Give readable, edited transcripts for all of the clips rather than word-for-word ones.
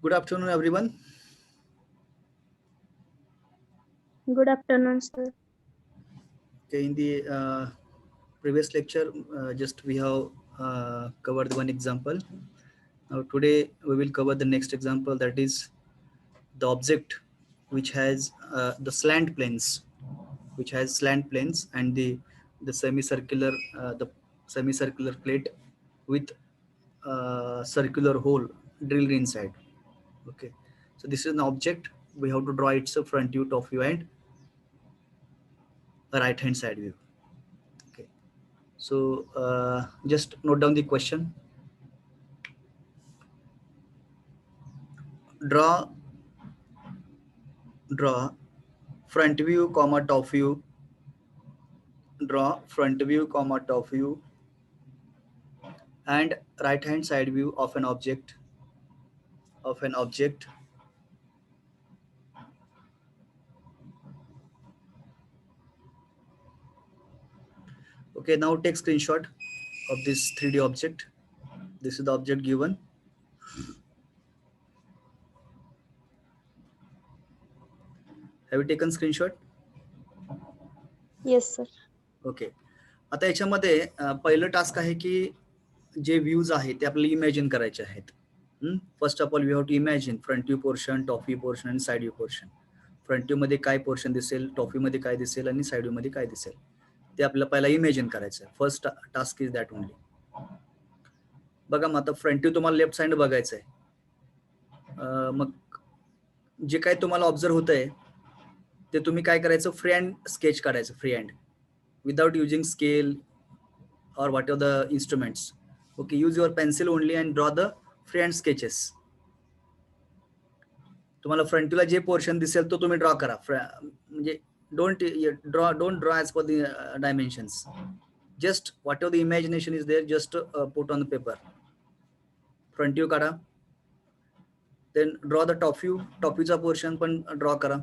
Good afternoon, everyone. Good afternoon, sir. Okay, in the previous lecture, just we have covered one example. Now today we will cover the next example, that is the object which has slant planes and the semicircular plate with circular hole drilled inside. Okay, so this is an object. We have to draw its front view, top view, and a right hand side view. Okay, so just note down the question. Draw draw front view comma top view. Draw front view comma top view and right hand side view of an object. Okay, now take screenshot of this 3D object. This is the object given. Have you taken screenshot? Yes, sir. Okay, आता याच्यामध्ये पहिलं task आहे की जे views आहेत ते आपल्याला imagine करायचे आहेत. First of all we have to imagine front view portion, top view portion आणि side view portion. Front view मध्ये काय पोर्शन दिसेल, टॉप व्ह्यू मध्ये काय दिसेल आणि साइड व्ह्यू मध्ये काय दिसेल ते आपल्याला पहिला इमॅजिन करायचं आहे. First task is that only. बघा मग आता फ्रंट व्ह्यू तुम्हाला लेफ्ट साइड बघायचं आहे. मग जे काय तुम्हाला ऑब्झर्व होत आहे ते तुम्ही काय करायचं, फ्री हँड स्केच काढायचं, free hand, without using scale or whatever the instruments. Okay, use your pencil only and draw the freehand sketches. तुम्हाला फ्रंट व्ह्यूला जे पोर्शन दिसेल तो तुम्ही ड्रॉ करा. म्हणजे don't draw as per the dimensions. Just whatever the imagination is there, just put on the paper. Front view काढा, then draw the top view. Top viewचा portion पण draw करा.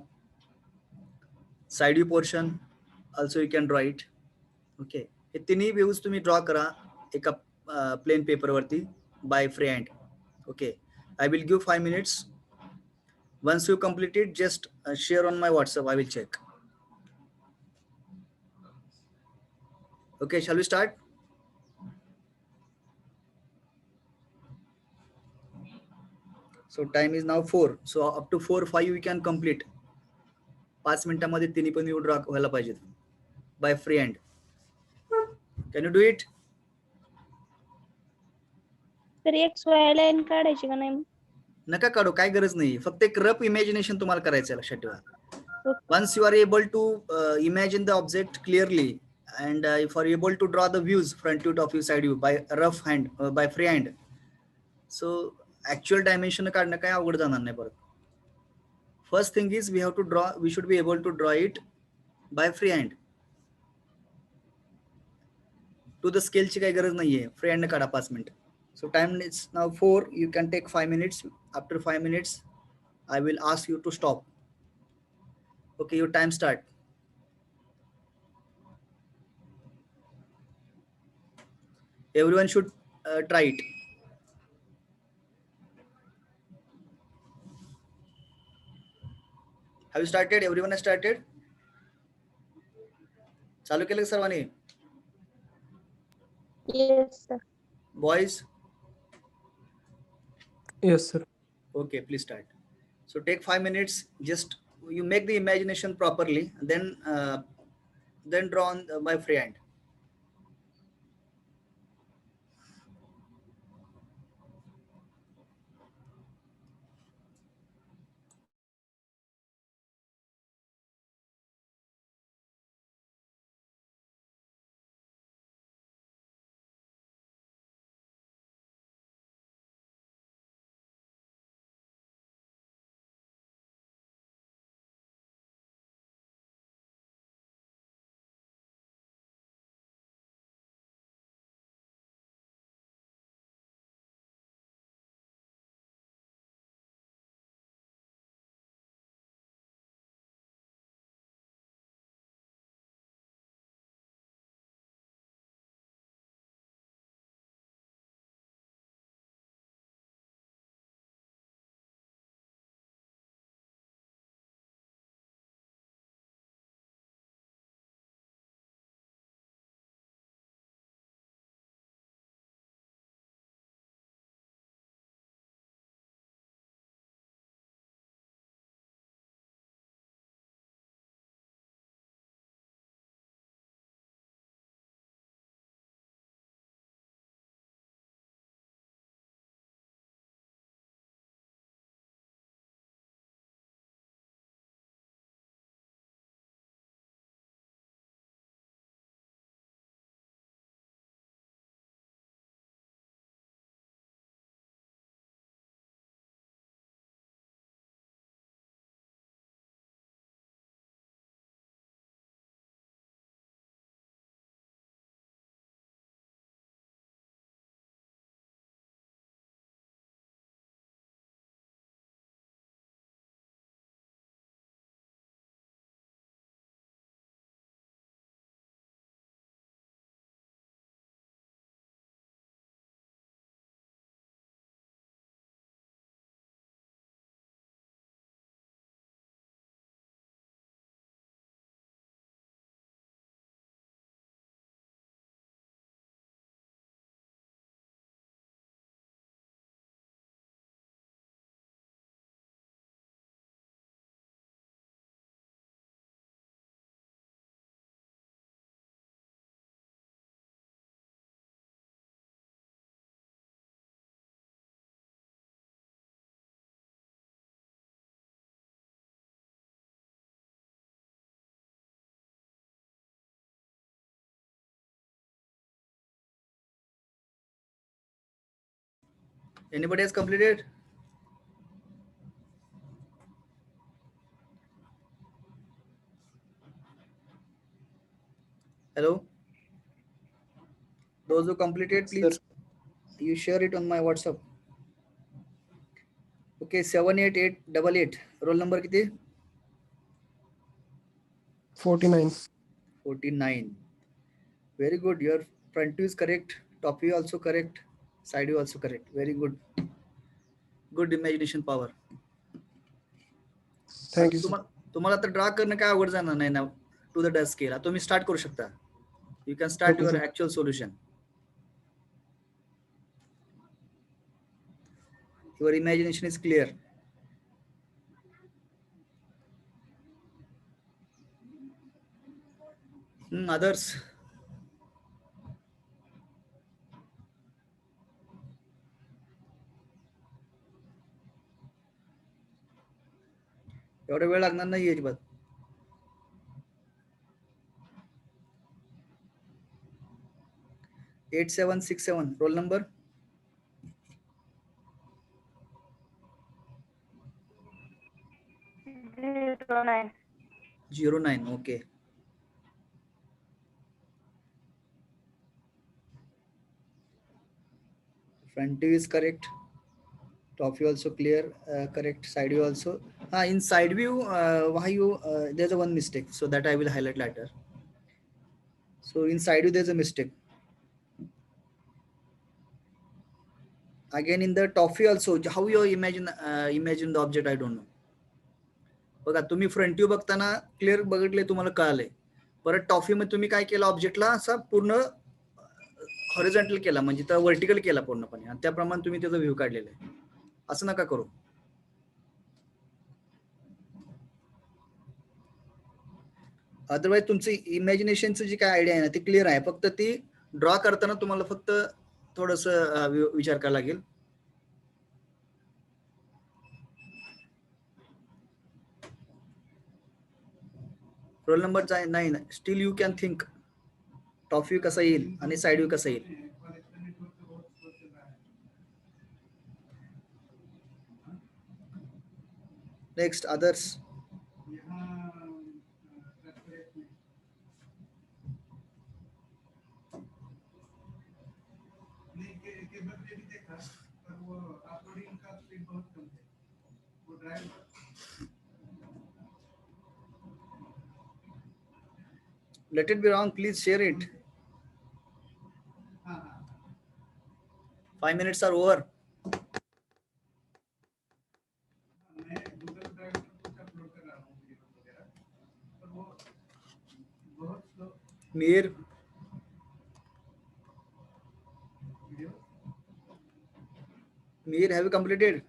Side view portion also you can draw it. Okay, हे तिन्ही views तुम्ही draw करा एका plain paper वरती by free hand. Okay, I will give 5 minutes. Once you complete it, just share on my WhatsApp. I will check. Okay, shall we start? So time is now 4. So up to 4-5 we can complete. 5 मिनिटांमध्ये तिन्ही पण view draw व्हायला पाहिजेत bye free hand. Can you do it? तर XY line काढायची का नाही? नका काढू, काय गरज नाही. फक्त एक रफ इमॅजिनेशन तुम्हाला करायचं, लक्षात ठेवा. Once you are able to imagine the object clearly and if you are able to draw the views, front view, top view, side view by rough hand, by free hand, so actual dimension काढणं काय अवघड जाणार नाही परत. First thing is we should be able to draw it by free hand. To the scale ची काही गरज नाहीये, फ्री हँड काढा 5 minute. So time is now 4. You can take 5 minutes. After 5 minutes, I will ask you to stop. Okay, your time start. Everyone should try it. Have you started? Everyone has started? चालू केलं सर्वांनी? Yes, sir. Boys? Yes, sir. Okay, please start. So take 5 minutes. Just you make the imagination properly, then draw on by free hand. Anybody has completed? Hello? Those who completed, Sir, please you share it on my WhatsApp. Okay, 78888. Roll number किती? 49. 49. Very good. Your front view is correct. Top view also correct. Side view also correct. Very good. Good imagination power. Thank आता you, sir. तुम्हाला तर draw करणं काय अवघड जाणार नाही ना टू द डस्ट स्केल. तुम्ही स्टार्ट करू शकता. You can start Okay, your sir. actual solution. Your imagination is clear. Others. एवढा वेळ लागणार नाही अजिबात. 8767. Roll number. 09. 09. Okay. Front view is correct. Top view also clear. Correct. Side view also. In side view, why you there's a one mistake. So that I will highlight later. So in side view there's a mistake. Again in the top view also, how you imagine the object, I don't know. बघा तुम्ही front view बघताना clear बघितले, तुम्हाला कळाले. परत top view मध्ये तुम्ही काय केलं, ऑब्जेक्टला असा पूर्ण हॉरिझॉन्टल केला, म्हणजे तर व्हर्टिकल केला पूर्णपणे, आणि त्याप्रमाणे तुम्ही त्याचा व्ह्यू काढलेला आहे. असं नका करू. अदरवाईज तुमची इमॅजिनेशनचं जी काय आयडिया आहे ना ती क्लिअर आहे, फक्त ती ड्रॉ करताना तुम्हाला फक्त थोडस विचार करायला लागेल. Roll number 9. Still you can think top view कसा येईल आणि साइड व्ह्यू कसा येईल. Next others. Let it be wrong, please share it. 5 minutes are over. Mir, have you completed?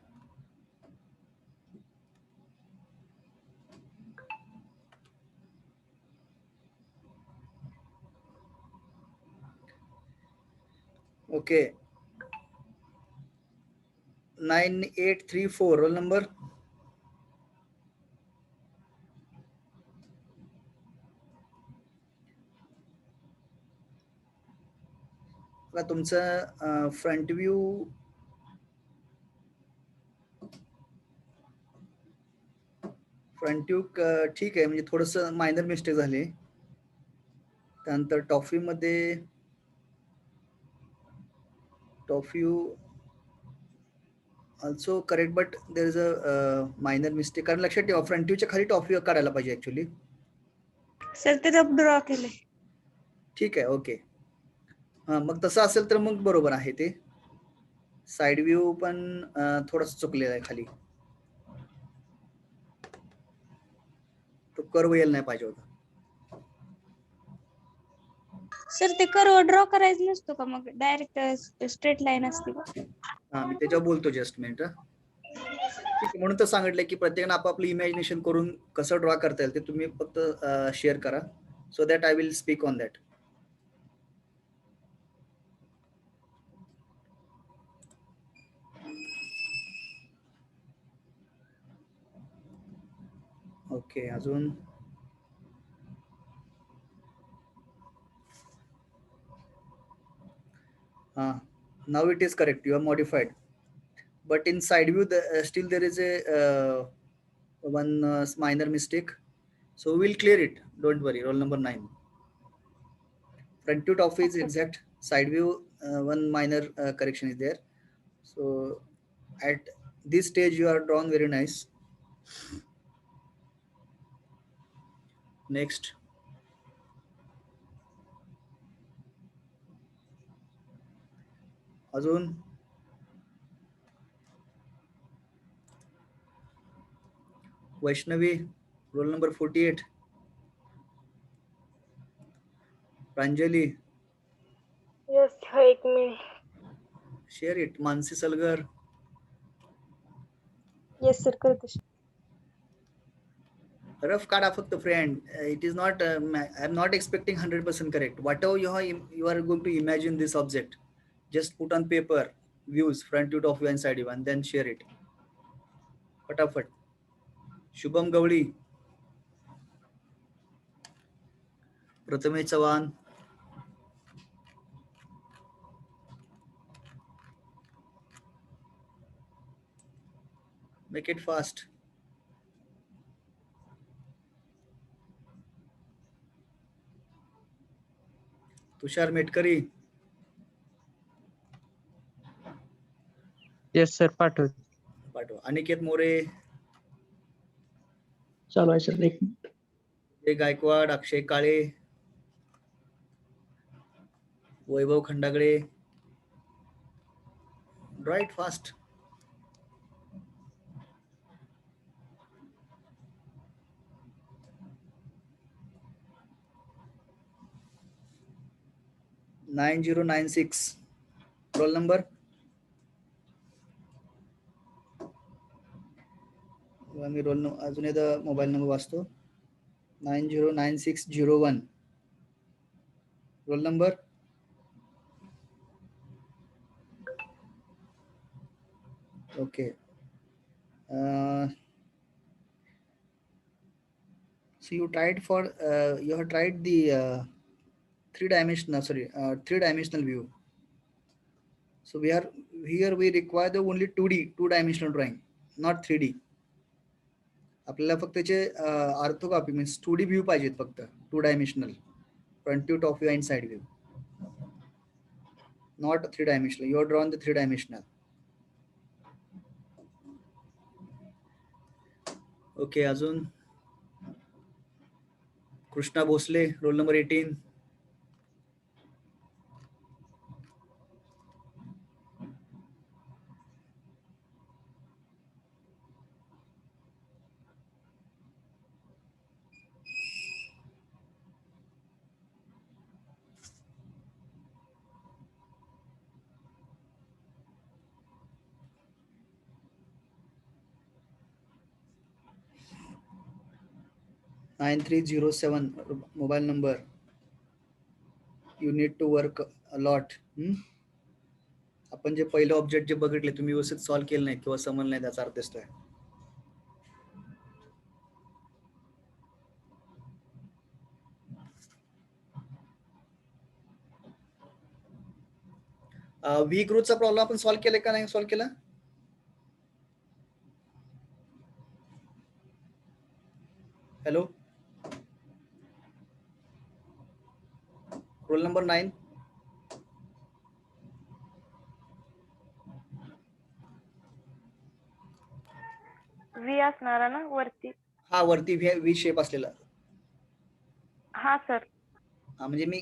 Okay. 9834. Roll number. तुमचं फ्रंट व्ह्यू ठीक आहे, म्हणजे थोडस मायनर मिस्टेक झाली. त्यानंतर टॉप व्ह्यू मध्ये top view also correct, but there is a minor mistake. कारण लक्षात ठेवा फ्रंट व्ह्यूच्या खाली टॉप व्ह्यू काढायला पाहिजे ऍक्च्युली. सर ते ड्रॉ केले. ठीक आहे, ओके. हा, मग तसं असेल तर मग बरोबर आहे ते. साइड व्ह्यू पण थोडस चुकलेला आहे खाली, तो कर्व यायला नाही पाहिजे होता. सर ते कर्व ड्रॉ करायचं नसतो का, मग डायरेक्ट स्ट्रेट लाईन असते का? हा, मी त्याच्यावर बोलतो जस्ट मिनिट. ठीक आहे, म्हणून तर सांगितलं की प्रत्येकानं आपापलं इमॅजिनेशन करून कसं ड्रॉ करता येईल ते तुम्ही फक्त शेअर करा, so that I will speak on that. Okay, अजून now it is correct, you are modified. but in side view still there is a one minor mistake, so we'll clear it, don't worry. Roll number 9. Front to top is Okay. exact, side view one minor correction is there. So at this stage you are drawn very nice. Next, अजून Vaishnavi, roll number 48. Pranjali, Yes, एक minute. share it. Mansi Salgar, Yes, sir, करते. Rough काढा फक्त friend. It is not I am not expecting 100% correct. Whatever you are going to imagine this object, just put on paper views, front view, top view and side view, and then share it. फटाफट. Shubham Gawali, Prathamesh Chavan, make it fast. Tushar Metkari, yes sir पाठव. पाठवा. अनिकेत मोरे, चालू आहे sir. एक minute. Jay Gaikwad, Akshay Kale, Vaibhav Khandagale. Right fast. Nine 9096 roll number. मी roll अजून एकदा mobile number वाचतो. 909601 roll number. Okay. So you have tried the three-dimensional view. So here we require the only 2D, two-dimensional drawing, not 3D. आपल्याला फक्त त्याचे ऑर्थोकॉपी means 2D view पाहिजेत फक्त, 2-dimensional, front view, top view and side view, not 3-dimensional. You are drawn the 3-dimensional. Okay. अजून Krishna Bhosale, roll number 18. (9307) mobile number. You need to work a lot. आपण जे पहिले object जे बघितले तुम्ही व्यवस्थित सॉल्व्ह केले नाही किंवा समजलं नाही, त्याचा अर्थ दिसतोय. व्ही ग्रोथचा प्रॉब्लेम आपण सॉल्व्ह केला का नाही सॉल्व्ह केला? Hello, roll number 9. व्ही असणार ना वरती? हा, वरती व्ही शेप असलेला. हा सर. हा, म्हणजे मी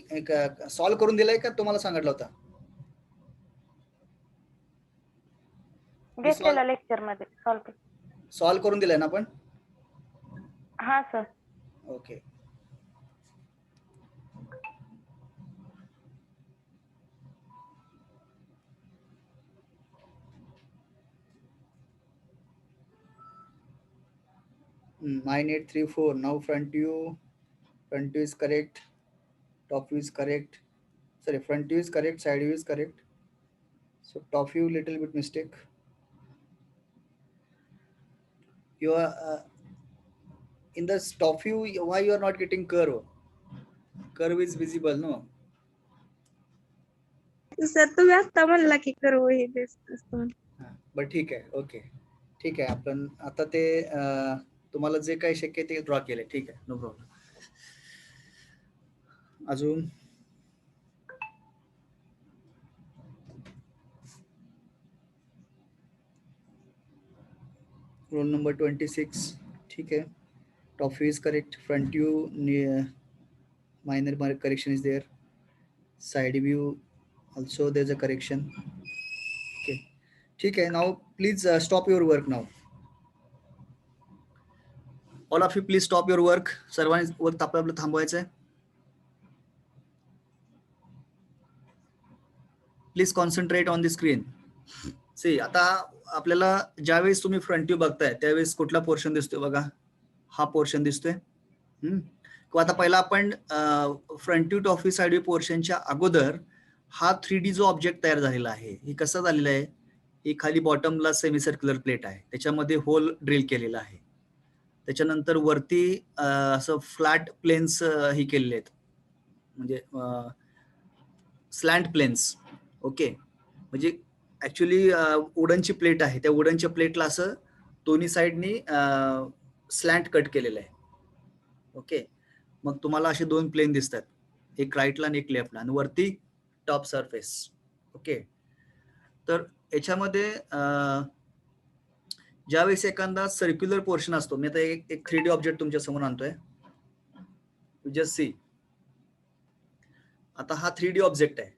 सॉल्व्ह करून दिलाय का तुम्हाला सांगितलं होता? घेतलेला लेक्चर मध्ये सॉल्व्ह करून दिलाय ना आपण? हा sir. Okay. Hmm, 9834. Now front view is correct, top view is correct. Sorry, front view is correct, side view is correct. So top view little bit mistake. You are in the top view. Why you are not getting curve? Curve is visible, no? Sir तुम्ही आता म्हणला की करू हे दिसत. बरं ठीक आहे. Okay. ठीक आहे. आपण आता ते तुम्हाला जे काही शक्य आहे ते ड्रॉ केलंय. ठीक आहे. No problem. अजून रोल नंबर 26. ठीक आहे. Top view is correct. Front view minor correction is there. Side view also there's a correction. Okay. ठीक आहे. Now please stop your work now. All of you please stop your work. सर्वांनी work आपलं थांबवायचं आहे. Please concentrate on the screen. See आता आपल्याला ज्यावेळेस तुम्ही फ्रंट व्ह्यू बघताय त्यावेळेस कुठला पोर्शन दिसतोय बघा, हा पोर्शन दिसतोय. किंवा आता पहिला आपण front view top view side view पोर्शनच्या अगोदर हा 3D जो ऑब्जेक्ट तयार झालेला आहे हे कसं झालेलं आहे, ही खाली बॉटमला सेमी सर्क्युलर प्लेट आहे, त्याच्यामध्ये होल ड्रिल केलेला आहे. त्याच्यानंतर वरती असं फ्लॅट प्लेन्स ही केलेले आहेत, म्हणजे स्लॅन्ट प्लेन्स. ओके. म्हणजे ऍक्च्युली वुडनची प्लेट आहे, त्या वुडनच्या प्लेटला असं दोन्ही साइडनी स्लॅन्ट कट केलेलं आहे. ओके. मग तुम्हाला असे दोन प्लेन दिसतात, एक राईटला आणि एक लेफ्टला, आणि वरती टॉप सरफेस. ओके. तर याच्यामध्ये ज्यावेळेस एखादा सर्क्युलर पोर्शन असतो, मी आता एक 3D ऑब्जेक्ट तुमच्या समोर आणतोय. Just see. आता हा 3D ऑब्जेक्ट आहे.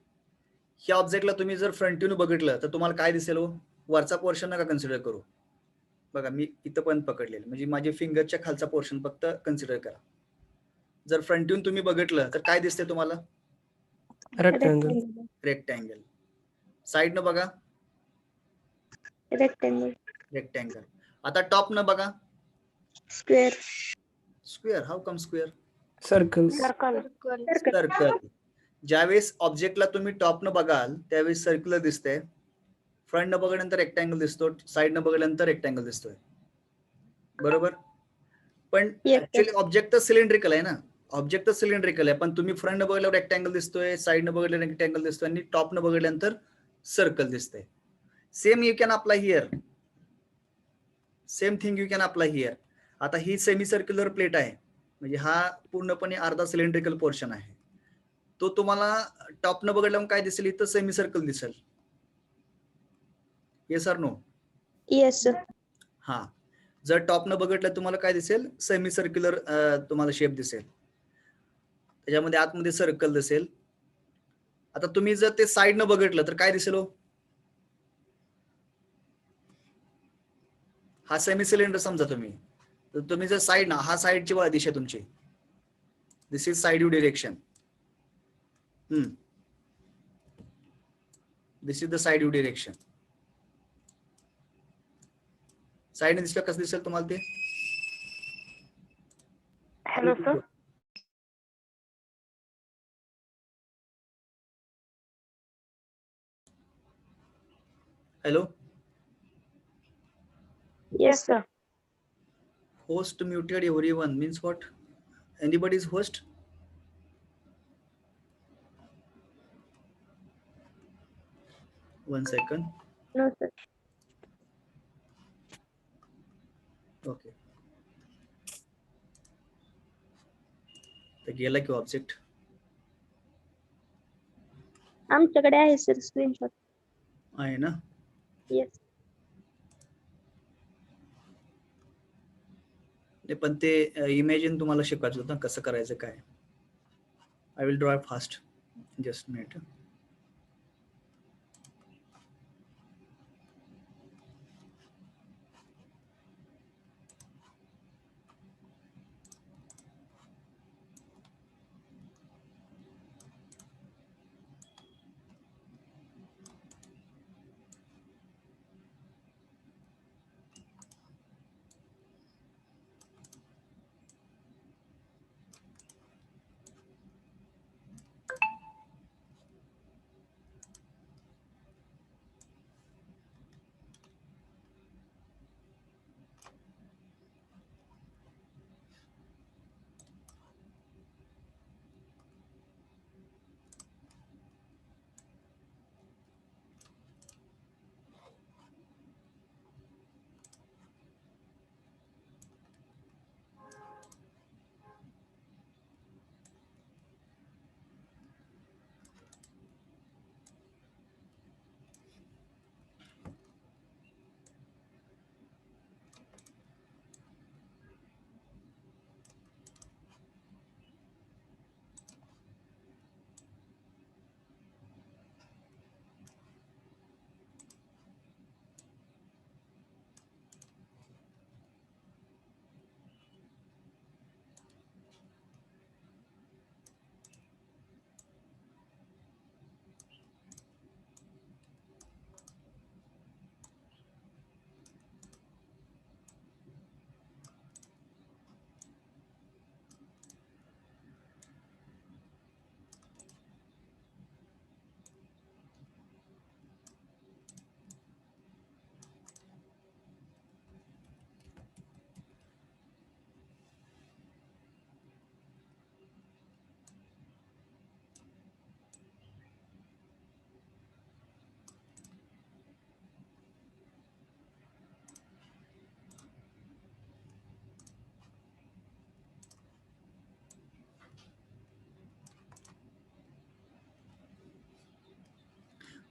ह्या ऑब्जेक्टला तुम्ही जर फ्रंट व्ह्यूने बघितलं तर तुम्हाला काय दिसेल हो? वरचा पोर्शन नका कन्सिडर करू. बघा मी इथं पण पकडलेलं, म्हणजे माझ्या फिंगरच्या खालचा पोर्शन फक्त कन्सिडर करा. जर फ्रंट व्ह्यून तुम्ही बघितलं तर काय दिसते तुम्हाला? रेक्टँगल. रेक्टँगल. साइडनं बघा, रेक्टेंगल. रेक्टँगल. आता टॉपनं बघा, स्क्वेअर. स्क्वेअर. हाऊ कम स्क्वेअर? सर्कल्स. सर्कल. सर्कल. ज्यावेळेस ऑब्जेक्टला तुम्ही टॉपनं बघाल त्यावेळेस सर्क्युलर दिसते, फ्रंटनं बघितल्यानंतर रेक्टँगल दिसतो, साइडनं बघितल्यानंतर रेक्टँगल दिसतोय. बरोबर. पण ऍक्च्युअली ऑब्जेक्ट तर सिलेंड्रिकल आहे ना, ऑब्जेक्ट तर सिलेंड्रिकल आहे, पण तुम्ही फ्रंटनं बघितल्यावर रेक्टँगल दिसतोय, साइडनं बघितल्यावर रेक्टँगल दिसतोय, आणि टॉपनं बघितल्यानंतर सर्कल दिसतंय. Same you can apply here. Same thing you can apply here. आता ही सेमी सर्क्युलर प्लेट आहे, म्हणजे हा पूर्णपणे अर्धा सिलेंड्रिकल पोर्शन आहे. तो तुम्हाला टॉपनं बघितल्यावर काय दिसेल? इथं सेमी सर्कल दिसेल. Yes or no? Yes sir. हा. जर टॉपनं बघितलं तुम्हाला काय दिसेल? सेमी सर्क्युलर तुम्हाला शेप दिसेल, त्याच्यामध्ये आतमध्ये सर्कल दिसेल. आता तुम्ही जर ते साइडनं बघितलं तर काय दिसेल हो? हा सेमी सिलेंडर समजा तुम्ही, तर तुम्ही जर साइड ना, हा साइडची दिशा तुमची, this is side view direction. This is the side view direction. साइडने दिसलं कसं दिसेल तुम्हाला ते? Hello sir. Hello. Yes sir. Host muted everyone means what? Anybody is host? One second. No sir. Okay. तर गेला की ऑब्जेक्ट? आमच्याकडे आहे सर स्क्रीनशॉट. आहे ना? येस. पण ते इमॅजिन तुम्हाला शिकवायचं होतं कसं करायचं काय. I will draw fast. Just minute.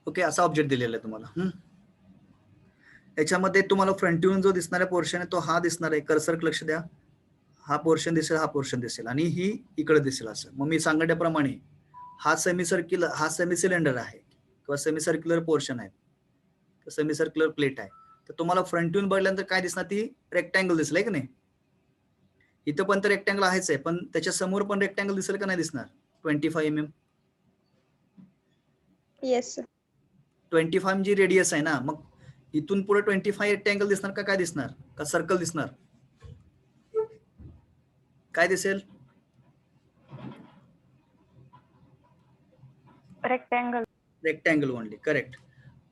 Okay, असा ऑब्जेक्ट दिलेला आहे तुम्हाला. याच्यामध्ये तुम्हाला फ्रंट व्ह्यू जो दिसणारा पोर्शन आहे तो हा दिसणार आहे. कर्सर लक्ष द्या. हा पोर्शन दिसेल, हा पोर्शन दिसेल आणि ही इकडे दिसेल असं. मग मी सांगितल्याप्रमाणे हा सेमी सिलेंडर आहे किंवा सेमी सर्क्युलर पोर्शन आहे, सेमी सर्क्युलर प्लेट आहे. तर तुम्हाला फ्रंट व्ह्यू बघल्यानंतर काय दिसणार, ती रेक्टँगल दिसलं की नाही. इथं पण तर रेक्टँगल आहेच आहे, पण त्याच्या समोर पण रेक्टँगल दिसेल का नाही दिसणार. 25 mm. Yes sir. 25 जी रेडियस आहे ना, मग इथून पुढे 25 रेक्टँगल दिसणार का काय दिसणार, का सर्कल दिसणार, काय दिसेल. Rectangle only. करेक्ट.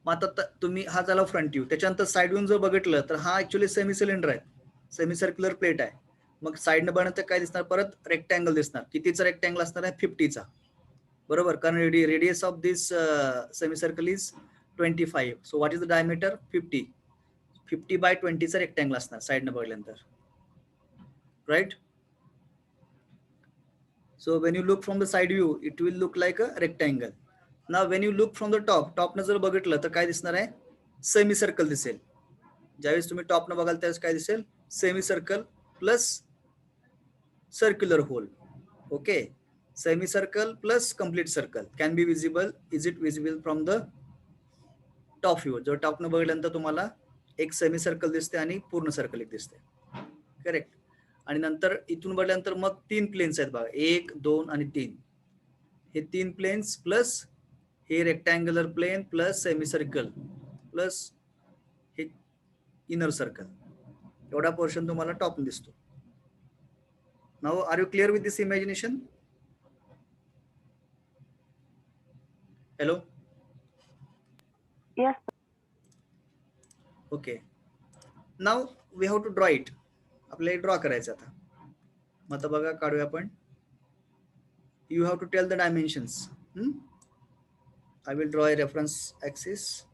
मग आता तुम्ही हा झाला फ्रंट व्ह्यू. त्याच्यानंतर साईड व्ह्यू जर बघितलं तर हा ऍक्च्युली सेमी सिलेंडर आहे, सेमी सर्क्युलर प्लेट आहे. मग साईडनं बनवतं काय दिसणार, परत रेक्टँगल दिसणार. कितीचा रेक्टँगल असणार आहे, 50चा. बरोबर, कारण radius of this semi circle is 25. So what is the diameter, 50. 50/20चा रेक्टँगल असणार साईडनं बघल्यानंतर. Right. So when you look from the side view, it will look like a rectangle. Now when you look from the top न जर बघितलं तर काय दिसणार आहे, सेमी सर्कल दिसेल. ज्यावेळेस तुम्ही टॉप न बघाल त्यावेळेस काय दिसेल, semi circle plus circular hole. Okay, semi circle plus complete circle can be visible. Is it visible from the top view. जर टॉप न बघितल्यानंतर तुम्हाला एक सेमी सर्कल दिसते आणि पूर्ण सर्कल एक दिसते. करेक्ट. आणि नंतर इथून बघल्यानंतर मग 3 प्लेन्स आहेत बघा, 1, 2 आणि 3. हे 3 प्लेन्स प्लस हे rectangular plane plus semi circle plus हे इनर सर्कल, एवढा पोर्शन तुम्हाला टॉप दिसतो. Now are you clear with this imagination. Hello. Yes. Okay. Now we have to draw it. आपल्याला ड्रॉ करायचं आता. मग आता बघा, काढूया आपण. You have to tell the dimensions. I will draw a reference axis.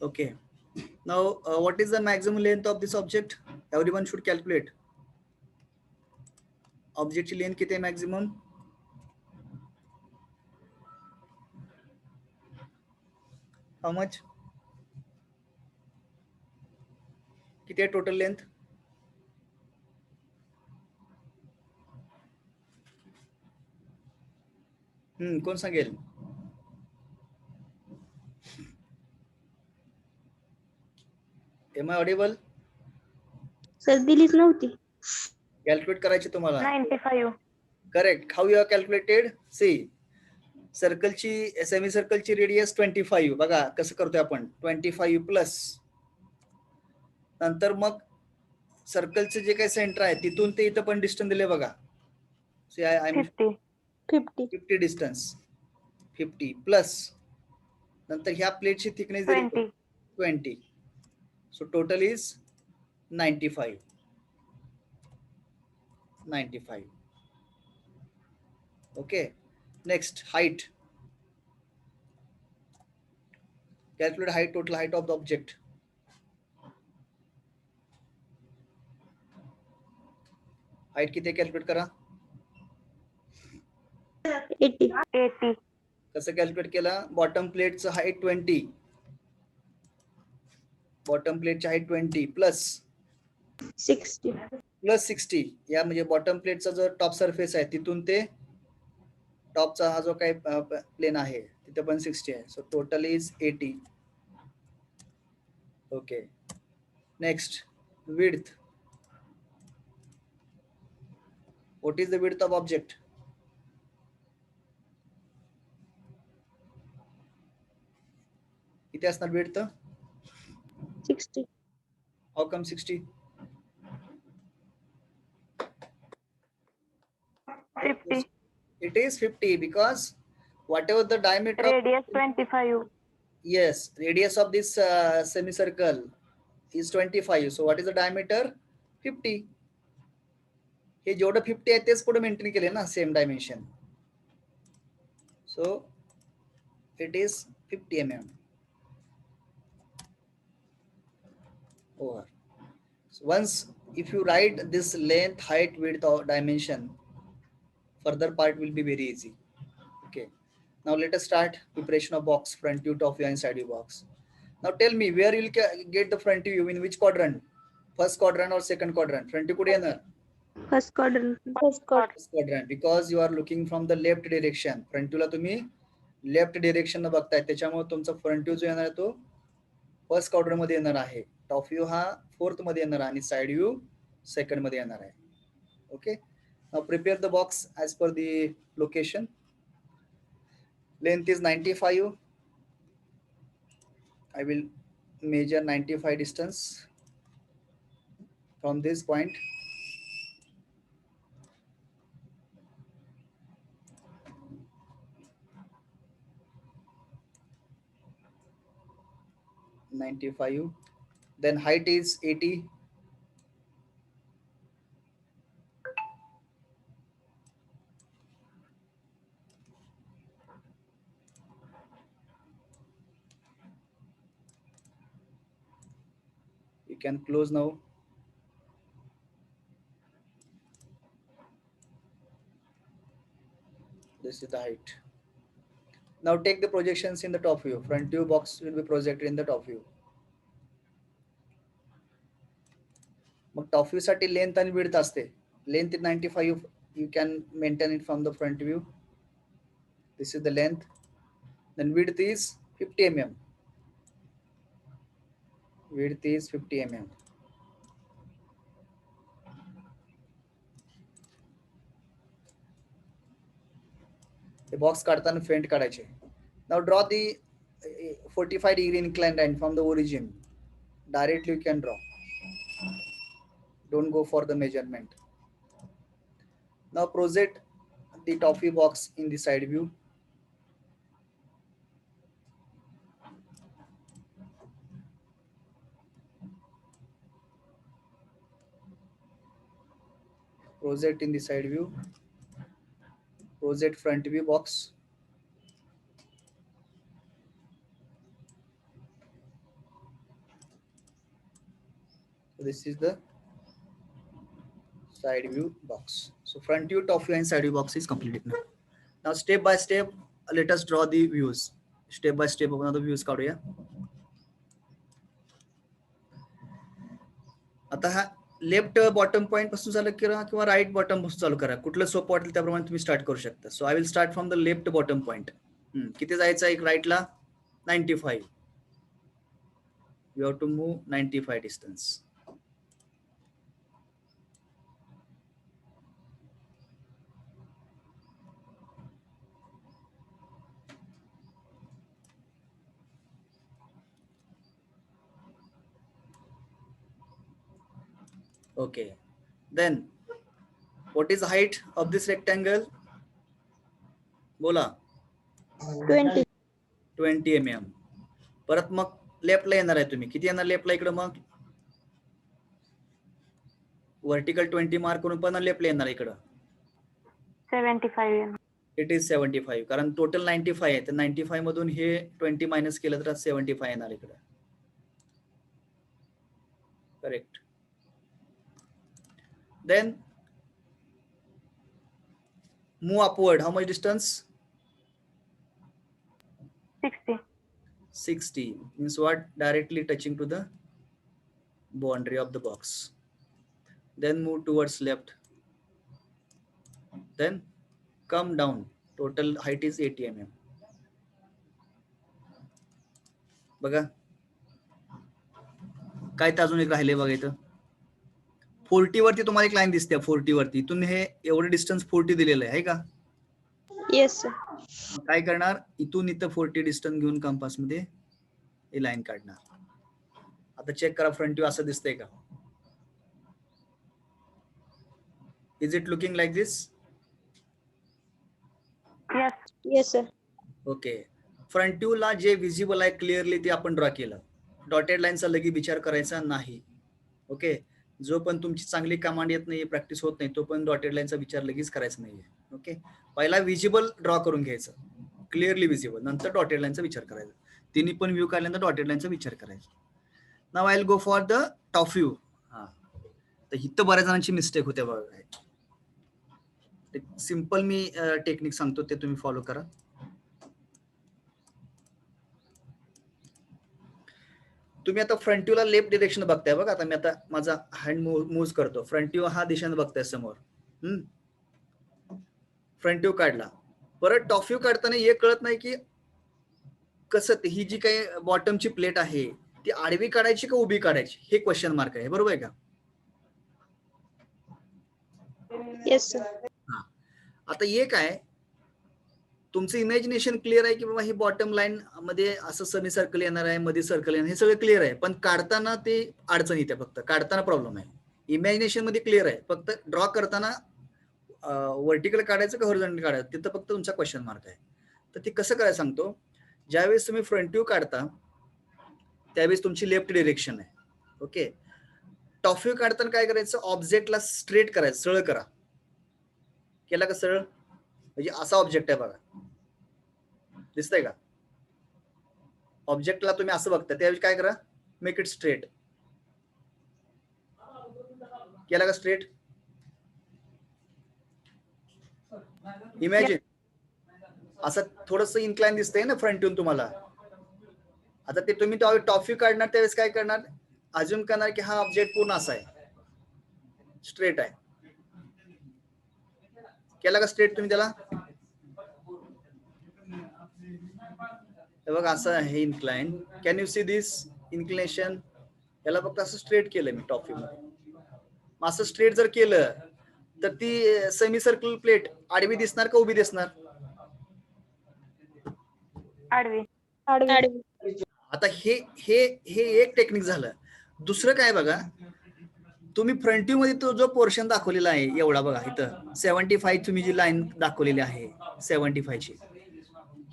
Okay. Now, what is the maximum length of this object? Everyone should calculate. Object की length किती आहे maximum? How much? किती आहे total length? कोण सांगेल? Am I audible? Sir दिलीच नव्हती. Calculate करायची तुम्हाला. 95. Correct. How you have calculated? See, सर्कलची, सेमी सर्कलची रेडियस 25. बघा कसं करतोय आपण, 25 प्लस नंतर मग सर्कलचे जे काही सेंटर आहे तिथून ते इथं पण डिस्टन्स दिले बघा. 50 डिस्टन्स. 50 प्लस नंतर ह्या प्लेटची thickness 20. So total is 95. Okay. Next, height. Calculate height, total height of the object. Height किती calculate करा. 80. कसं calculate केला, बॉटम प्लेटचं हाईट 20. बॉटम प्लेटची हाईट 20 प्लस 60. या म्हणजे बॉटम प्लेटचा जो टॉप सरफेस आहे तिथून ते टॉपचा हा जो काही प्लेन आहे तिथे पण 60 आहे. So total is 80. Okay. Next, width. What is the width of object? किती असणार width? 60. How come 60? 50. It is 50 because whatever the diameter Radius 25. yes, radius of this semicircle is 25. So what is the diameter? 50. हे जेवढं 50 आहे तेच पुढे maintain केले ना same dimension. So it is 50 mm over. So once if you write this length, height, width or dimension, further part will be very easy. Okay. Now let us start preparation of box, front view, top view and side view box. Now tell me where you will get the front view, in which quadrant? First quadrant or second quadrant? Front view कुठे येणार? First quadrant. First quadrant. First quadrant, because you are looking from the left direction. Front view ला तुम्ही left direction न बघताय, त्याच्यामुळे तुमचा front view जो येणार आहे तो फर्स्ट क्वाड्रंट मध्ये येणार आहे. टॉप व्ह्यू हा फोर्थ मध्ये येणार आहे आणि साइड व्ह्यू सेकंड मध्ये येणार आहे. Okay. Now prepare the box as per the location. Length is 95. I will measure 95 distance from this point. Then height is 80. You can close now. This is the height. Now take the projections in the top view. Front view box will be projected in the top view. Mug top view साठी length आणि width असते. Length is 95. You can maintain it from the front view. This is the length. Then width is 50 mm. Width is 50 mm. The box काढताना फेंट काढायचे. Now draw the 45 degree inclined line from the origin. Directly you can draw. Don't go for the measurement. Now project the top view box in the side view. Project in the side view. Project front view box. So this is the side view box. So front view, top view and side view box is completed now. Now step by step, let us draw the views. Step by step आपण आता views काढूया. आता हा left bottom point पासून चालू करा किंवा right bottom पासून चालू करा. कुठलं सोपं वाटेल त्याप्रमाणे तुम्ही स्टार्ट करू शकता. So I will start from the left bottom point. किती जायचं एक राईटला? 95. You have to move 95 distance. Okay, then what is the height of this rectangle? बोला. 20 mm. परत मग लेफ्टला येणार आहे तुम्ही. किती येणार लेफ्टला इकडे? मग वर्टिकल 20 मार्क करून पण लेफ्टला येणार इकडं 75 mm. It is 75. कारण टोटल 95 आहे, तर 95 मधून हे 20 मायनस केलं तर 75 येणार इकडं. Correct. Then move upward. How much distance? 60. 60 means what? Directly touching to the boundary of the box. Then move towards left. Then come down. Total height is 80 mm. बघा काय तर अजून एक राहिले बघा इथं. 40 वरती तुम्हाला एक लाईन दिसते. 40 वरती इथून हे एवढं डिस्टन्स 40 दिलेलं आहे का? Yes sir. काय करणार? इथून इथं 40 डिस्टन्स घेऊन कंपास मध्ये ही लाईन काढणार. आता चेक करा फ्रंट व्ह्यू असं दिसतंय का? Is it looking like this? Yes. Yes sir. Okay. Front view ला जे विजिबल आहे क्लिअरली ते आपण ड्रॉ केलं. डॉटेड लाईनचा लगी विचार करायचा नाही. ओके, जो पण तुमची चांगली कमांड येत नाही, प्रॅक्टिस होत नाही, तो पण डॉटेड लाईनचा विचार लगेच करायचा नाहीये. ओके, पहिला विजिबल ड्रॉ करून घ्यायचं, क्लिअरली विजिबल, नंतर डॉटेड लाईनचा विचार करायचा. तिन्ही पण व्ह्यू काढल्यानंतर डॉटेड लाईनचा विचार करायचा. Now I will go for the top view. हा, तर इथं बऱ्याच जणांची मिस्टेक होते बघा. सिंपल मी टेक्निक सांगतो, ते तुम्ही फॉलो करा. तुम्ही आता फ्रंट व्ह्यूला लेफ्ट डिरेक्शन बघताय बघा. आता मी आता माझा हँड मूव्ह करतो. फ्रंट व्ह्यू हा दिशेने बघताय समोर. फ्रंट व्ह्यू काढला. परत टॉप व्ह्यू काढताना हे कळत नाही की कसं ही जी काही बॉटमची प्लेट आहे ती आडवी काढायची का उभी काढायची, हे क्वेश्चन मार्क आहे. बरोबर आहे का? Yes sir. हा, आता हे काय, तुमचं इमॅजिनेशन क्लिअर आहे की बाबा ही बॉटम लाईन मध्ये असं सेमी सर्कल येणार आहे, मध्ये सर्कल येणार, हे सगळं क्लिअर आहे. पण काढताना ते अडचण येते, फक्त काढताना प्रॉब्लेम आहे. इमॅजिनेशन मध्ये क्लिअर आहे, फक्त ड्रॉ करताना व्हर्टिकल काढायचं का हॉरिझॉन्टल काढायचं, तिथं फक्त तुमचा क्वेश्चन मार्क आहे. तर ते कसं करायचं सांगतो. ज्यावेळेस तुम्ही फ्रंट व्ह्यू काढता त्यावेळेस तुमची लेफ्ट डिरेक्शन आहे. ओके, टॉप व्ह्यू काढताना काय करायचं, ऑब्जेक्टला स्ट्रेट करायचं, सरळ करा. केला का सरळ, म्हणजे असा ऑब्जेक्ट आहे बघा, दिसतंय का? ऑब्जेक्टला तुम्ही असं बघता, त्यावेळी काय करा, मेक इट स्ट्रेट. केला का स्ट्रेट? इमॅजिन असं थोडंसं इन्क्लाइन दिसतंय ना फ्रंट व्ह्यू तुम्हाला. आता ते तुम्ही टॉप व्ह्यू काढणार त्यावेळेस काय करणार, अज्युम करणार की हा ऑब्जेक्ट पूर्ण असा आहे, स्ट्रेट आहे. केला का स्ट्रेट तुम्ही त्याला? बघा असं आहे incline. Can you see this inclination? याला फक्त असं स्ट्रेट केलं मी टॉप व्ह्यू मध्ये. असं स्ट्रेट जर केलं तर ती सेमी सर्कल प्लेट आडवी दिसणार का उभी दिसणार? आडवी. आता हे हे हे एक टेक्निक झालं. दुसरं काय बघा, तुम्ही फ्रंट व्ह्यू मध्ये तो जो पोर्शन दाखवलेला आहे एवढा बघा, इथं 75 तुम्ही जी लाईन दाखवलेली आहे 75 ची,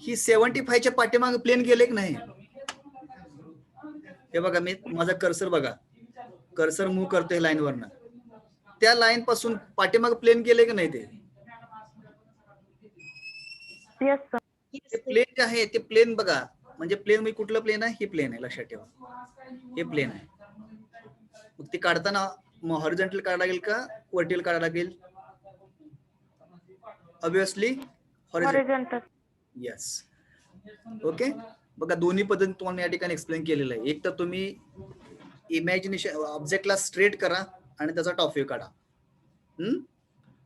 ही 75 च्या पाठीमागे प्लेन गेले की नाही? हे बघा, मी माझा कर्सर बघा, कर्सर मूव्ह करतोय लाईन वरनं, त्या लाईन पासून पाठीमागे प्लेन गेले की नाही? ते येस सर. ते प्लेन जे आहे ते प्लेन बघा, म्हणजे प्लेन म्हणजे कुठलं प्लेन आहे? हे प्लेन आहे, लक्षात ठेवा, हे प्लेन आहे. मग ते काढताना हॉरिझॉन्टल काढायला लागेल का व्हर्टिकल काढायला लागेल? Obviously horizontal. येस. ओके, बघा दोन्ही पद्धती तुम्हाला या ठिकाणी एक्सप्लेन केलेलं आहे. एक तर तुम्ही इमॅजिनेशन ऑब्जेक्टला स्ट्रेट करा आणि त्याचा टॉप व्ह्यू काढा.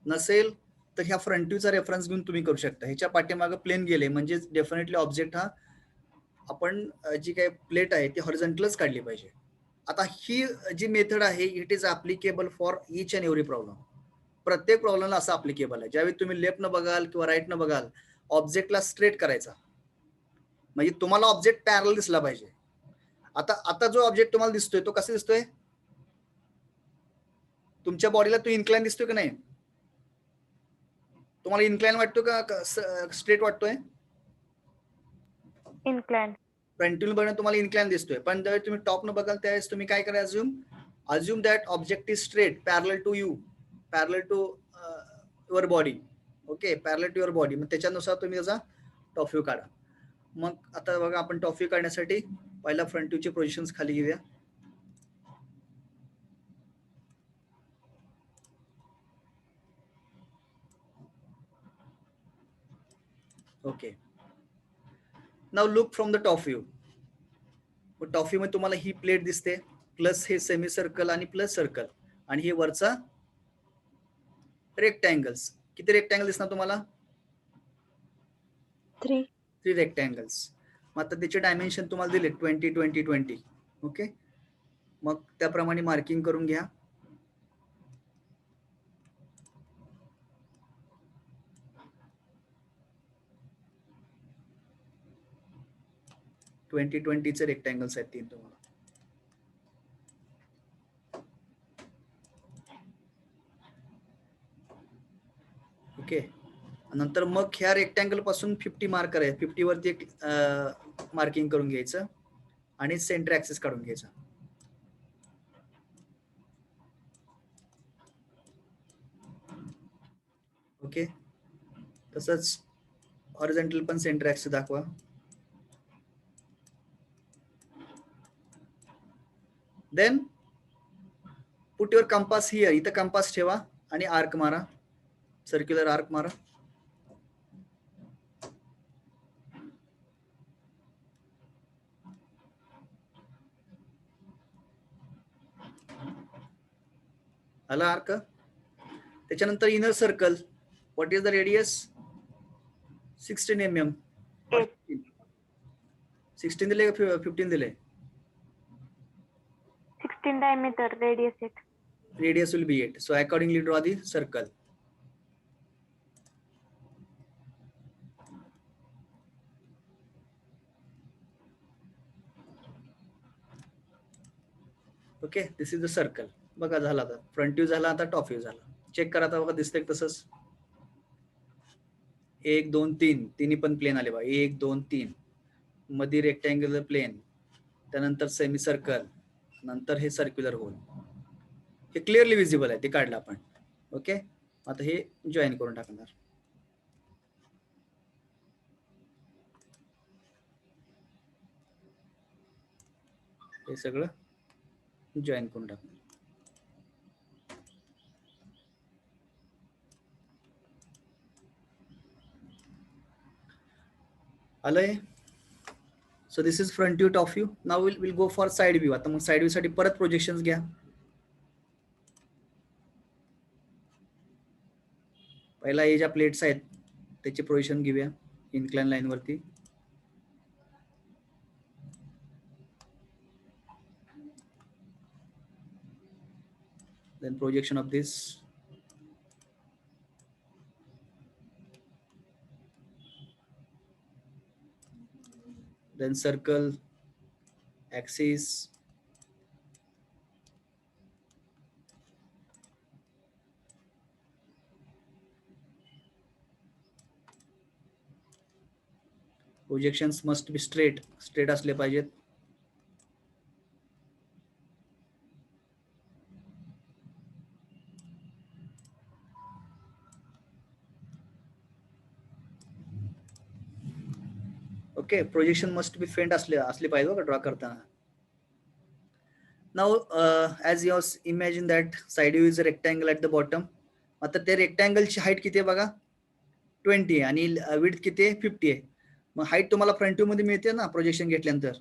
नसेल तर ह्या फ्रंट व्ह्यूचा रेफरन्स घेऊन तुम्ही करू शकता. ह्याच्या पाठीमागे प्लेन गेले म्हणजे डेफिनेटली ऑब्जेक्ट हा, आपण जी काही प्लेट आहे ती हॉरिझॉन्टलच काढली पाहिजे. आता ही जी मेथड आहे it is applicable for each and every problem. प्रत्येक प्रॉब्लेमला असं ऍप्लिकेबल आहे. ज्यावेळी तुम्ही लेफ्ट न बघाल किंवा राईट न बघाल, ऑब्जेक्टला स्ट्रेट करायचा, म्हणजे तुम्हाला ऑब्जेक्ट पॅरल दिसला पाहिजे. आता जो ऑब्जेक्ट तुम्हाला दिसतोय तो कसा दिसतोय? तुमच्या बॉडीला तो इन्क्लाइन दिसतोय का नाही? तुम्हाला इन्क्लाइन वाटतो का स्ट्रेट वाटतोय? इन्क्लाइन. फ्रंट व्ह्यू बघणं तुम्हाला इन्क्लाइन दिसतोय, पण ज्यावेळी तुम्ही टॉप न बघाल त्यावेळेस तुम्ही काय करा, assume that object is straight parallel to you, parallel to your body. Okay, parallel to your body. मग त्याच्यानुसार तुम्ही त्याचा टॉप व्ह्यू काढा. मग आता बघा, आपण टॉप व्ह्यू काढण्यासाठी पहिला फ्रंट व्ह्यूची पोझिशन्स खाली घेऊया. Okay, now look from the top view. Top view मध्ये तुम्हाला ही प्लेट दिसते, प्लस हे सेमी सर्कल आणि प्लस सर्कल, आणि हे वरचा रेक्टँगल्स. किती रेक्टँगल दिसणार तुम्हाला? 3 रेक्टँगल्स. मग आता त्याचे डायमेन्शन तुम्हाला दिले 20 20 20. ओके, मग त्याप्रमाणे मार्किंग करून घ्या. ट्वेंटी 20चे रेक्टँगल्स आहेत 3 तुम्हाला. ओके, नंतर मग ह्या रेक्टँगल पासून 50 मार्कर आहे, 50 वरती एक मार्किंग करून घ्यायचं. आणि सेंटर ऍक्सिस काढून घ्यायचा. ओके, तसंच हॉरिझॉन्टल पण सेंटर ऍक्सिस दाखवा. Then put your compass here, इथं कंपास ठेवा आणि आर्क मारा, सर्क्युलर आर्क मारा. आला आर्क. त्याच्यानंतर inner circle, what is the radius? 16 mm. 16 दिले का 15 दिले? 16 diameter, radius 8. Radius will be 8. So accordingly draw the circle. Okay, this is the circle. बघा झाला आता फ्रंट व्ह्यू झाला, आता टॉप व्ह्यू झाला. चेक करा आता बघा दिसतंय तसंच. 1 2 3 तिन्ही पण प्लेन आले बघा. 1 2 3 मध्ये रेक्टँग्युलर प्लेन, त्यानंतर सेमी सर्कल, नंतर हे सर्क्युलर होल. हे क्लिअरली विजिबल आहे, ते काढलं आपण. ओके, आता हे जॉईन करून टाकणार. हे सगळं जॉईन करून टाकणार. आलंय. So this is front view, top view. Now will go for side view. आता मग साइड व्ह्यू साठी परत प्रोजेक्शन्स घ्या. पहिला हे ज्या प्लेट्स आहेत त्याची प्रोजेक्शन घेऊया इन्क्लाइन लाईन वरती. Then projection of this. Then circle, axis. Projections must be straight असले पाहिजेत. ओके, प्रोजेक्शन मस्ट बी फेंट असले पाहिजे बघा ड्रॉ करताना. Now as you imagine that side view is a rectangle at the bottom. आता त्या रेक्टँगलची हाईट किती आहे बघा, 20 आहे आणि विड्थ किती आहे, 50 आहे. मग हाईट तुम्हाला फ्रंट व्ह्यू मध्ये मिळते ना प्रोजेक्शन घेतल्यानंतर?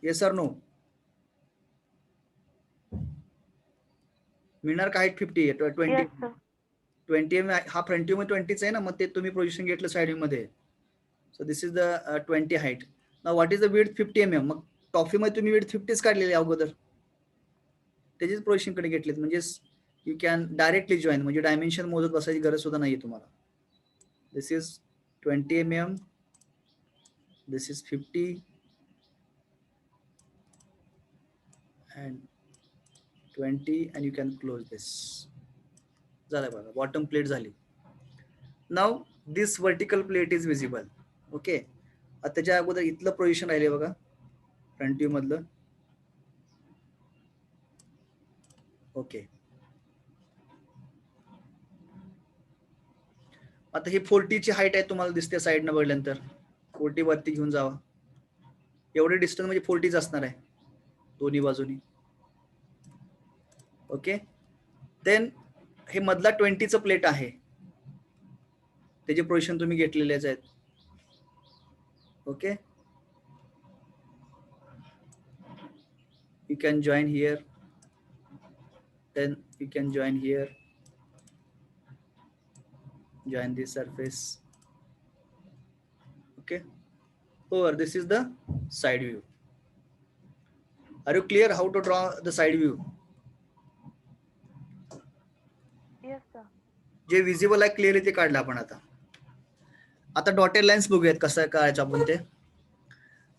Yes or no? मिळणार का हाईट 50 आहे? 20 Yes, sir. 20 हा फ्रंट व्ह्यू मध्ये 20 आहे ना, मग ते तुम्ही प्रोजेक्शन घेतलं साइड व्ह्यू मध्ये. So this is the 20 height. Now what is the width? 50 mm. Mug top view मध्ये तुम्ही विड्थ 50 काढलेली अगोदर, त्याचीच प्रोजेक्शन कडे घेतलीत. म्हणजे यू कॅन डायरेक्टली जॉईन, म्हणजे डायमेन्शन मोजत बसायची गरज सुद्धा नाहीये तुम्हाला. This is 20 mm, this is 50 and 20 and you can close this. झालं बघा, बॉटम प्लेट झाली. Now this vertical plate is visible. Okay, आता त्याच्या अगोदर इथलं प्रोजेक्शन राहिले बघा फ्रंट व्ह्यू मधलं. ओके, आता ही 40 ची हाईट आहे तुम्हाला दिसते साइड न बघल्यानंतर. 40 वरती घेऊन जावा. एवढे डिस्टन्स म्हणजे 40च असणार आहे दोन्ही बाजूनी. ओके, देन हे मधला 20चं प्लेट आहे, त्याचे प्रोजेक्शन तुम्ही घेतलेलेच आहेत. Okay, you can join here, then you can join here, join this surface. Okay, over this is the side view. Are you clear how to draw the side view? Yes, sir. J visible आहे clearly ते काढलं आपण. आता dotted lines बघूयात कसं काढायचं आपण ते.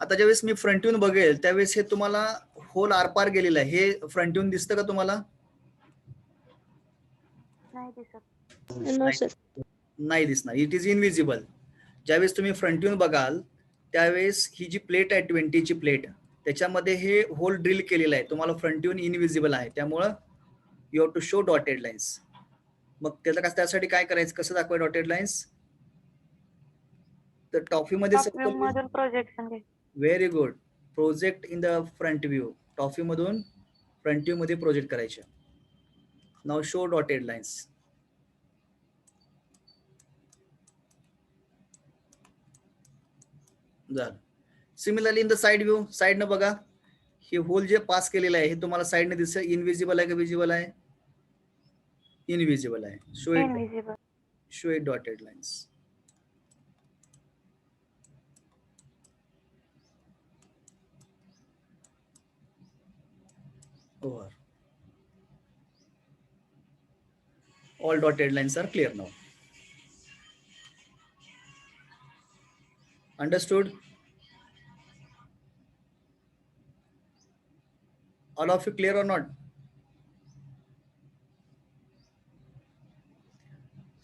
आता ज्यावेळेस मी फ्रंट व्ह्यू बघेल त्यावेळेस हे तुम्हाला होल आरपार गेलेलं आहे, हे फ्रंट व्ह्यू दिसतं का तुम्हाला? नाही दिसत. No sir. नाही दिसणार, इट इज इनविजिबल. ज्यावेळेस तुम्ही फ्रंट व्ह्यू बघाल त्यावेळेस ही जी प्लेट आहे 20ची प्लेट, त्याच्यामध्ये हे होल ड्रिल केलेलं आहे. तुम्हाला फ्रंट व्ह्यू इनविजिबल आहे, त्यामुळं you have to show dotted lines. मग त्यासाठी काय करायचं, कसं दाखवाय डॉटेड लाईन्स? तर टॉफीमध्ये टॉप व्ह्यू मधून प्रोजेक्शन घे. Very good. Project in the front view. Top view मधून फ्रंट व्ह्यू मध्ये प्रोजेक्ट करायचे. Now show dotted lines. झालं. Similarly in the side view, साइडनं बघा, हे होल जे पास केलेलं आहे हे तुम्हाला साइडने दिसतं. इनविजिबल आहे का विजिबल आहे? इनविजिबल आहे. Invisible. Show it dotted lines. Over. All dotted lines are clear now. Understood? All of you clear or not?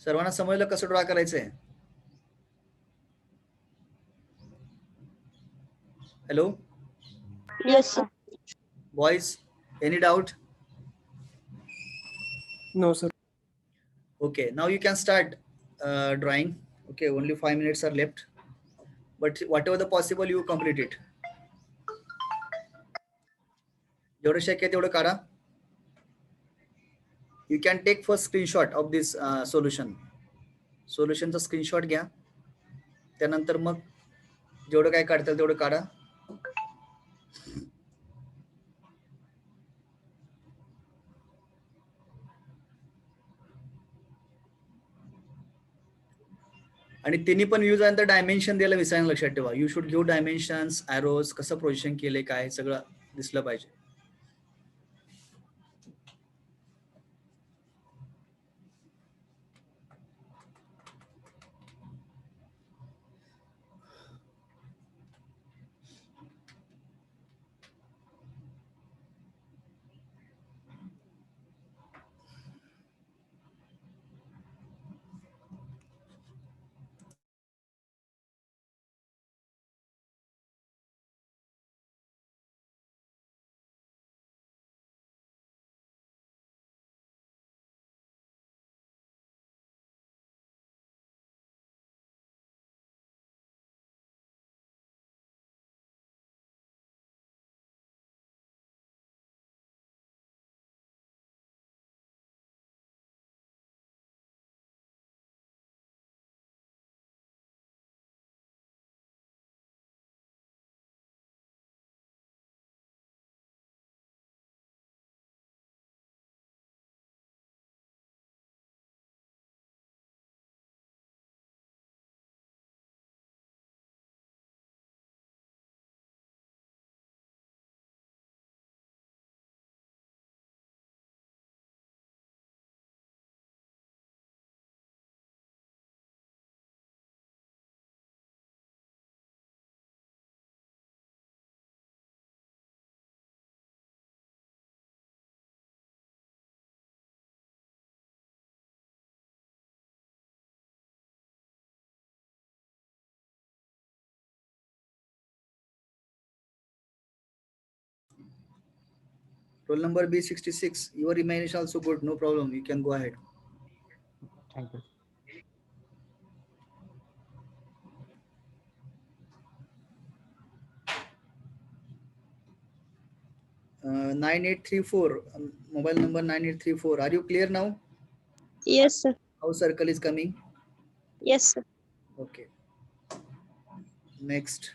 सर्वांना समजलं कसं ड्रॉ करायचंय? Hello? Yes, sir. Boys, any doubt? No, sir. Okay, now you can start drawing. Okay, only 5 minutes are left. But whatever the possible, you complete it. जेवढं शक्य आहे तेवढं काढा. You can take first screenshot of this solution. सोल्युशनचा screenshot घ्या. त्यानंतर मग जेवढं काय काढता तेवढं काढा. आणि तिन्ही पण व्ह्यूज आहे तर डायमेन्शन द्यायला विसरायला लक्षात ठेवा. You should give dimensions, arrows, कसं पोझिशन केले, काय सगळं दिसलं पाहिजे. Roll number B66. Your imagination also good. No problem. You can go ahead. Thank you. Uh, 9834. Mobile number 9834. Are you clear now? Yes, sir. How circle is coming? Yes, sir. Okay. Next.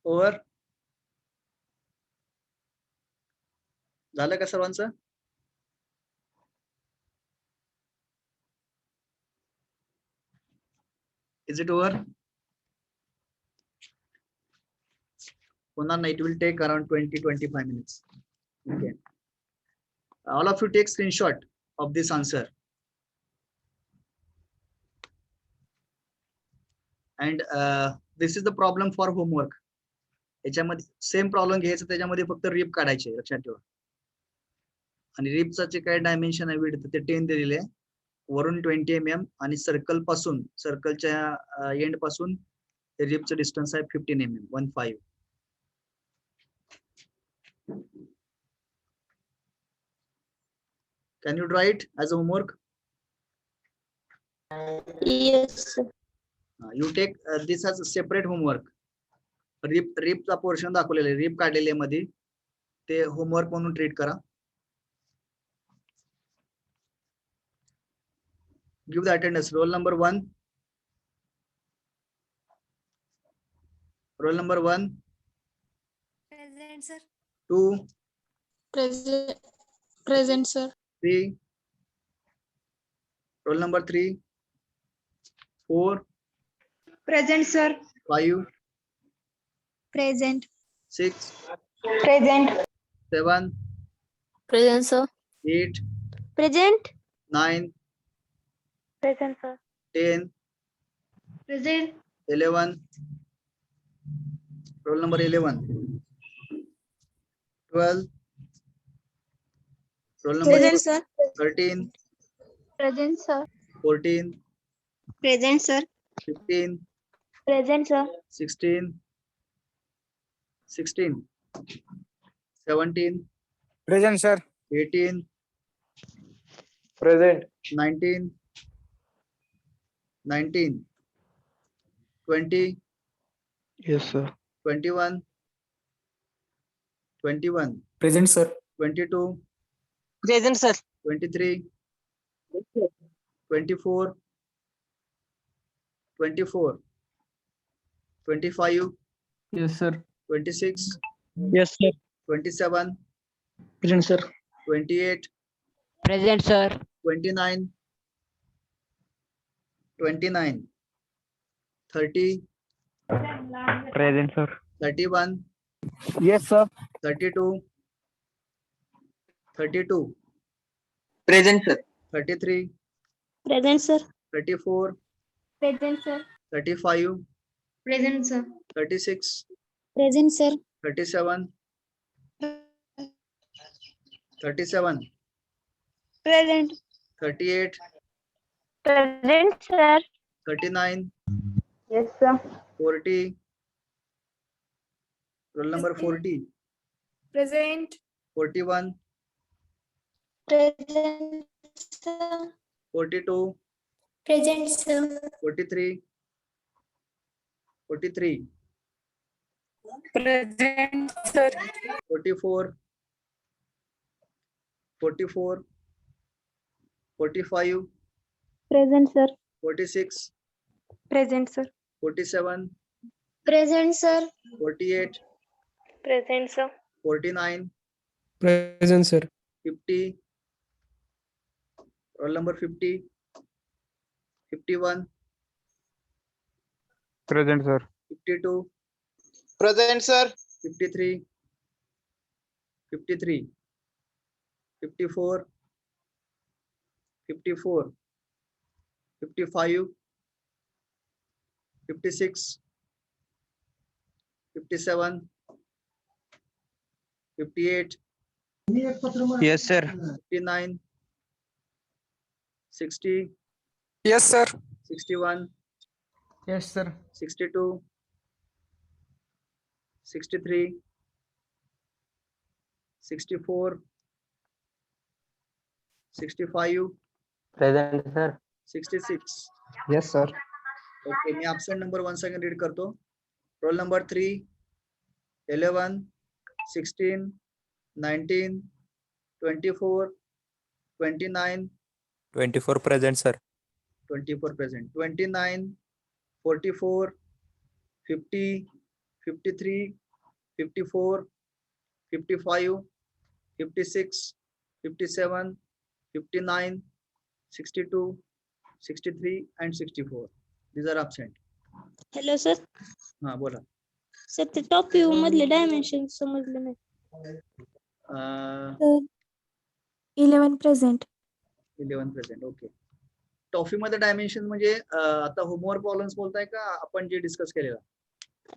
Over. झालं का सर्वांचं? Is it over? It will take around 20-25 minutes. Okay. All of you take screenshot of this answer. And this is the problem for homework. याच्यामध्ये same problem घ्यायचं, त्याच्यामध्ये फक्त rib काढायचे, लक्षात ठेवा. आणि रिपचा जे काय डायमेन्शन आहे विड्थ ते 10 दिलेले आहे, वरून 20 mm, आणि सर्कल पासून, सर्कलच्या एंड पासून रिपचं डिस्टन्स आहे 15 mm, 15. Can you draw it as a homework? Yes, sir. You take this as a separate homework. रिपचा पोर्शन दाखवलेला आहे, रिप काढलेले मध्ये, ते होमवर्क म्हणून ट्रीट करा. Give the attendance. Roll number 1. Roll number 1. Present, sir. 2, Present, sir. 3. Roll number 3. 4, Present, sir. 5, Present. 6, Present. 7, Present, sir. 8, Present. 9, Present, sir. 10, Present. 11. Roll number 11. 12. Roll number Present, sir. 13, Present, sir. 14, Present, sir. 15, Present, sir. 16, 17, Present, sir. 18, Present. 19, 20, Yes, sir. 21, Present, sir. 22, Present, sir. 23, 24, 25, Yes, sir. 26, Yes, sir. 27, Present, sir. 28, Present, sir. 29, 30, Present, sir. 31, Yes, sir. 32, Present, sir. 33, Present, sir. 34, Present, sir. 35, Present, sir. 36, Present, sir. 37, 37, Present. 38, Present, sir. 39, Yes, sir. 40. Roll number 40, Present. 41, Present, sir. 42, Present, sir. 43, 43, Present, sir. 44, 44, 45, Present, sir. 46, Present, sir. 47, Present, sir. 48, Present, sir. 49, Present, sir. 50. Roll number 50, 51, Present, sir. 52, Present, sir. 53, 53, 54, 54, 55, 56, 57, 58, Yes, sir. 59, 60, Yes, sir. 61, Yes, sir. 62, 63, 64, 65, Present, sir. 66. Yes, sir. Okay, मी absent number one second read करतो. Roll number 3, 11, 16, 19, 24, 29, 24 present, sir. 24 present, 29, 44, 50, 53, 54, 55, 56, 57, 59, 62, 63 and 64. These are absent. Hello sir. हा बोला. Sir ते top view मधले dimension समजले नाही. 11 present. 11 present. Okay. Toffee मध्ये dimension म्हणजे आता होमवर्क प्रॉब्लेम्स बोलताय का आपण जे डिस्कस केलेला?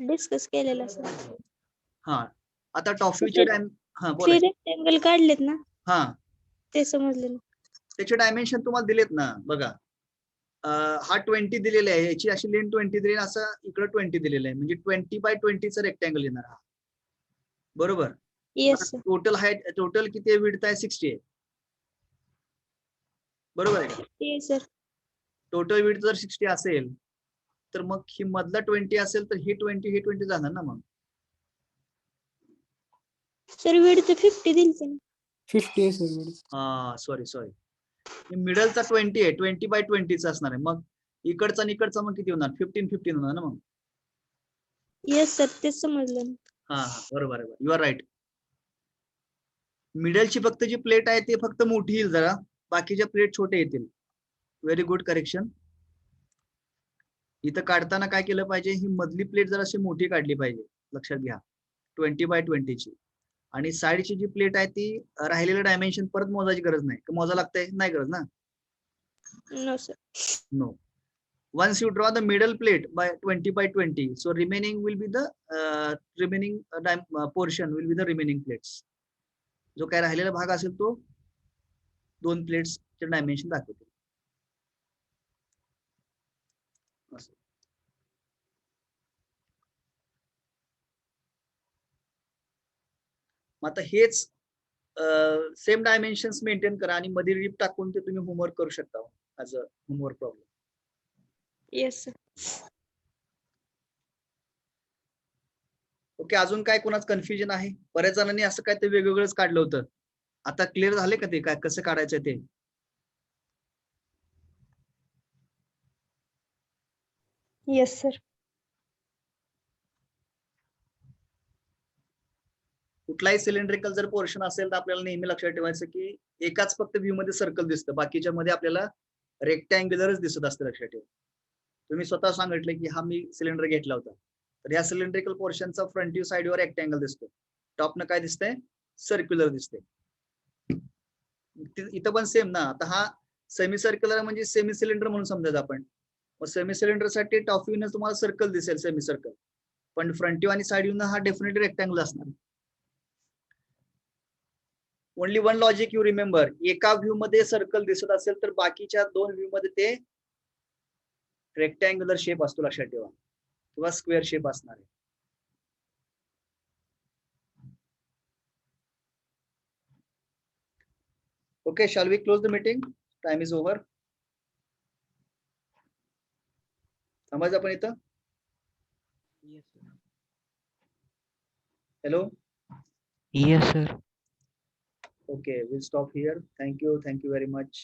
डिस्कस केलेला सर. हा. आता टॉफीचे हा बोला. 3 रेक्टँगल काढलेत ना, हा, ते समजले नाही. त्याचे डायमेन्शन तुम्हाला दिलेत ना बघा. हा 20 दिलेला आहे, याची अशी लेंथ 20 दिलेली, असं इकडे 20 दिलेलं आहे, म्हणजे 20 बाय 20 रेक्टँगल येणार हा. बरोबर. Yes sir. टोटल किती आहे? विड्थ आहे 60 आहे. बरोबर आहे. Yes sir. टोटल विड्थ जर 60 असेल तर मग ही मधला 20 असेल तर हे 20 जाणार ना मग. सर विड्थ 50 दिलते ना. 50 आहे सर. हा सॉरी. मिडलचा 20 आहे, 20 बाय 20 असणार आहे. मग इकडचा आणि इकडचा मग किती होणार? 15 होणार ना मग. येस सर, तेच समजलं नाही. हा बरोबर आहे. You are right. मिडलची फक्त जी प्लेट आहे ते फक्त मोठी येईल जरा, बाकीच्या प्लेट छोटे येतील. Very good correction. इथं काढताना काय केलं पाहिजे? ही मधली प्लेट जरा अशी मोठी काढली पाहिजे, लक्षात घ्या. 20 बाय 20ची. आणि साईडची जी प्लेट आहे ती राहिलेलं डायमेन्शन परत मोजायची गरज नाही. मोजा लागतंय? नाही गरज ना. No sir. No. Once you draw the middle plate by 20 by 20, so remaining will be the portion will be the remaining plates. जो काय राहिलेला भाग असेल तो 2 प्लेट्स चे डायमेन्शन दाखवते. आता हेच सेम डायमेन्शन्स मेंटेन करा आणि मध्ये रिप टाकून ते तुम्ही होमवर्क करू शकता as a homework problem. Yes sir. Okay. अजून काय कोणाच कन्फ्युजन आहे? बऱ्याच जणांनी असं काय ते वेगवेगळंच काढलं होतं. आता क्लिअर झाले का ते काय कसं काढायचं ते? Yes sir. कुठलाही सिलेंड्रिकल जर पोर्शन असेल तर आपल्याला नेहमी लक्षात ठेवायचं की एकाच फक्त व्ह्यू मध्ये सर्कल दिसतं, बाकीच्या मध्ये आपल्याला रेक्टँग्युलरच दिसत असतं. लक्षात ठेवा. तुम्ही स्वतः सांगितलं की हा मी सिलेंडर घेतला होता, तर या सिलेंड्रिकल पोर्शनचा फ्रंट व्ह्यू साइड वर रेक्टँगल दिसतो, टॉपनं काय दिसतंय? सर्क्युलर दिसते. इथं पण सेम ना. आता हा सेमी सर्क्युलर म्हणजे सेमी सिलेंडर म्हणून समजायचं आपण. मग सेमी सिलेंडर साठी टॉप व्ह्यूने तुम्हाला सर्कल दिसेल, सेमी सर्कल, पण फ्रंट व्ह्यू आणि साइड व्ह्यूनं हा डेफिनेटली रेक्टँगल असणार. Only one logic you remember. एका व्ह्यू मध्ये सर्कल दिसत असेल तर बाकीच्या 2 व्ह्यू मध्ये ते रेक्टँग्युलर शेप असतो, लक्षात ठेवा, किंवा स्क्वेअर शेप असणार आहे. Okay, shall we close the meeting? Time is over. थांबायचं आपण इथं. Hello. Yes, sir. Okay, we'll stop here. Thank you very much.